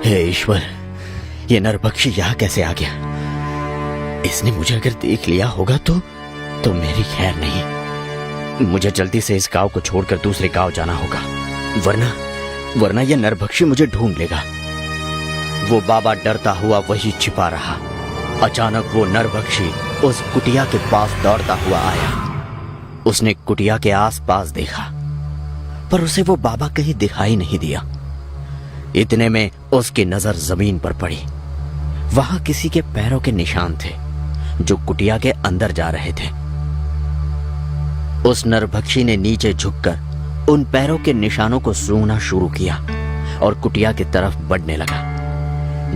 हे ईश्वर, ये नरभक्षी यहाँ कैसे आ गया? इसने मुझे अगर देख लिया होगा तो मेरी खैर नहीं। मुझे जल्दी से इस गांव को छोड़कर दूसरे गांव जाना होगा, वरना ये नरभक्षी मुझे ढूंढ लेगा। वो बाबा डरता हुआ वही छिपा रहा। अचानक वो नरभक्षी उस कुटिया के पास दौड़ता हुआ आया। उसने कुटिया के आसपास देखा, पर उसे वो बाबा कहीं दिखाई नहीं दिया। इतने में उसकी नजर जमीन पर पड़ी। वहां किसी के पैरों के निशान थे जो कुटिया के अंदर जा रहे थे। उस नरभक्षी ने नीचे झुककर उन पैरों के निशानों को सूंघना शुरू किया और कुटिया की तरफ बढ़ने लगा।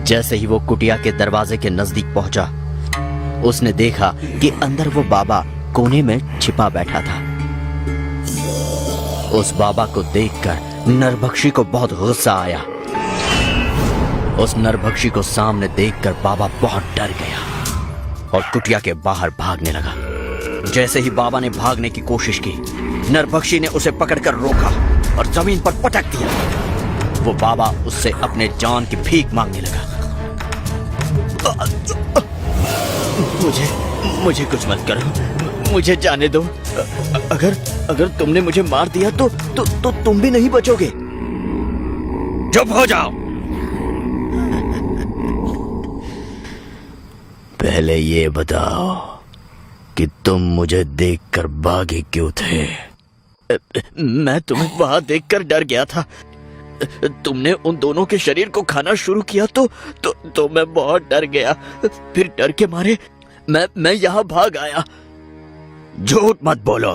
जैसे ही वो कुटिया के दरवाजे के नजदीक पहुंचा, उसने देखा कि अंदर वो बाबा कोने में छिपा बैठा था। उस बाबा को देखकर नरभक्षी को बहुत गुस्सा आया। उस नरभक्षी को सामने देखकर बाबा बहुत डर गया और कुटिया के बाहर भागने लगा। जैसे ही बाबा ने भागने की कोशिश की, नरभक्षी ने उसे पकड़कर रोका और जमीन पर पटक दिया। वो बाबा उससे अपने जान की भीख मांगने लगा। मुझे कुछ मत करो, मुझे जाने दो। अगर तुमने मुझे मार दिया तो तुम भी नहीं बचोगे। चुप हो जाओ। पहले ये बताओ कि तुम मुझे देखकर भागे क्यों थे? मैं तुम्हें वहां देखकर डर गया था। तुमने उन दोनों के शरीर को खाना शुरू किया तो मैं बहुत डर गया। फिर डर के मारे मैं यहाँ भाग आया। झूठ मत बोलो।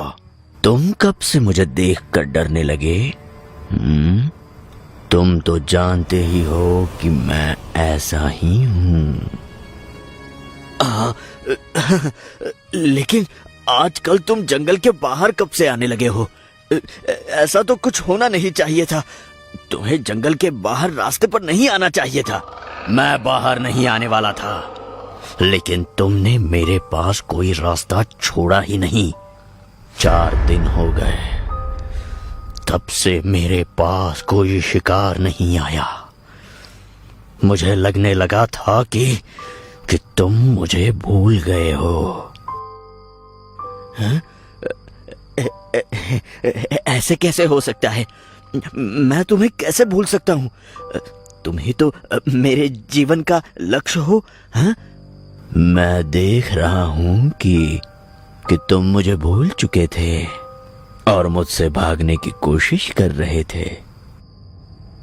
तुम कब से मुझे देखकर डरने लगे? तुम तो जानते ही हो कि मैं ऐसा ही हूँ। लेकिन आजकल तुम जंगल के बाहर कब से आने लगे हो? ऐसा तो कुछ होना नहीं चाहिए था। तुम्हें जंगल के बाहर रास्ते पर नहीं आना चाहिए था। मैं बाहर नहीं आने वाला था, लेकिन तुमने मेरे पास कोई रास्ता छोड़ा ही नहीं। 4 दिन हो गए, तब से मेरे पास कोई शिकार नहीं आया। मुझे लगने लगा था कि तुम मुझे भूल गए हो। ऐसे कैसे हो सकता है? मैं तुम्हें कैसे भूल सकता हूँ? तुम ही तो मेरे जीवन का लक्ष्य हो। हाँ? मैं देख रहा हूँ कि तुम मुझे भूल चुके थे और मुझसे भागने की कोशिश कर रहे थे।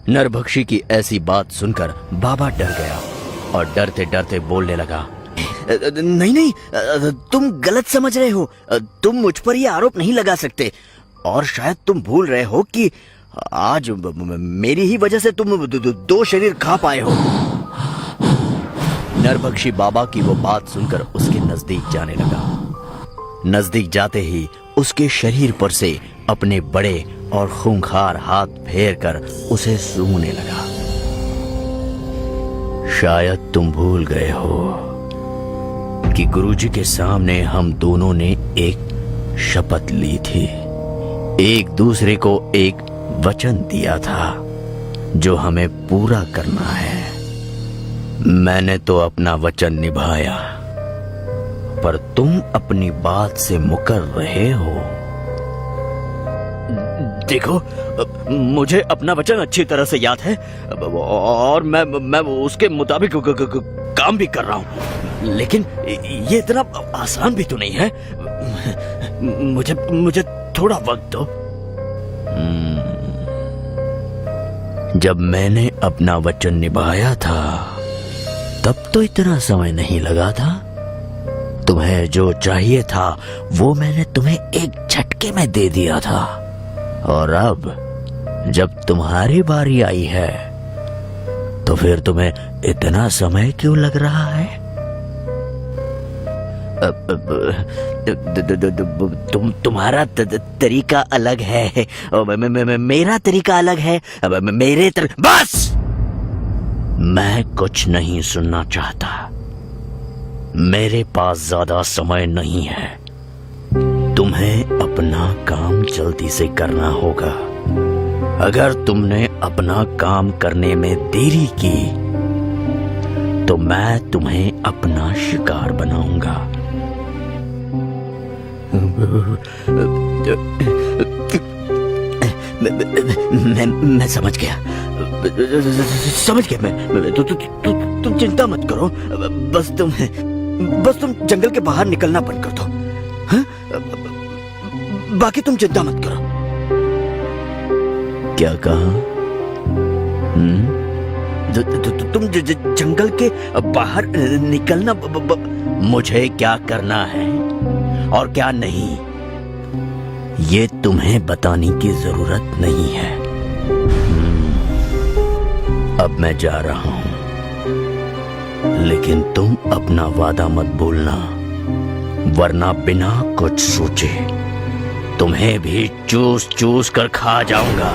नरभक्षी की ऐसी बात सुनकर बाबा डर गया और डरते डरते बोलने लगा। नहीं, तुम गलत समझ रहे हो। तुम मुझ पर ये आरोप नहीं लगा सकते। और शायद तुम भूल रहे हो कि आज मेरी ही वजह से तुम 2 शरीर खा पाए हो। नरभक्षी बाबा की वो बात सुनकर उसके नजदीक जाने लगा। नजदीक जाते ही उसके शरीर पर से अपने बड़े और खूंखार हाथ फेरकर उसे सूंघने लगा। शायद तुम भूल गए हो कि गुरुजी के सामने हम दोनों ने एक शपथ ली थी। एक दूसरे को एक वचन दिया था जो हमें पूरा करना है। मैंने तो अपना वचन निभाया, पर तुम अपनी बात से मुकर रहे हो। देखो, मुझे अपना वचन अच्छी तरह से याद है और मैं उसके मुताबिक काम भी कर रहा हूँ। लेकिन ये इतना आसान भी तो नहीं है। मुझे थोड़ा वक्त दो। जब मैंने अपना वचन निभाया था तब तो इतना समय नहीं लगा था। तुम्हें जो चाहिए था वो मैंने तुम्हें एक झटके में दे दिया था। और अब जब तुम्हारी बारी आई है तो फिर तुम्हें इतना समय क्यों लग रहा है? तुम्हारा तरीका अलग है, मेरा तरीका अलग है। बस! मैं कुछ नहीं सुनना चाहता। मेरे पास ज्यादा समय नहीं है। तुम्हें अपना काम जल्दी से करना होगा। अगर तुमने अपना काम करने में देरी की तो मैं तुम्हें अपना शिकार बनाऊंगा। मैं समझ गया, मैं तुम चिंता मत करो। बस तुम जंगल के बाहर निकलना बंद कर दो। हाँ? बाकी तुम चिंता मत करो। क्या कहा? तुम जंगल के बाहर निकलना मुझे क्या करना है और क्या नहीं, ये तुम्हें बताने की जरूरत नहीं है। अब मैं जा रहा हूं, लेकिन तुम अपना वादा मत भूलना, वरना बिना कुछ सोचे तुम्हें भी चूस चूस कर खा जाऊंगा।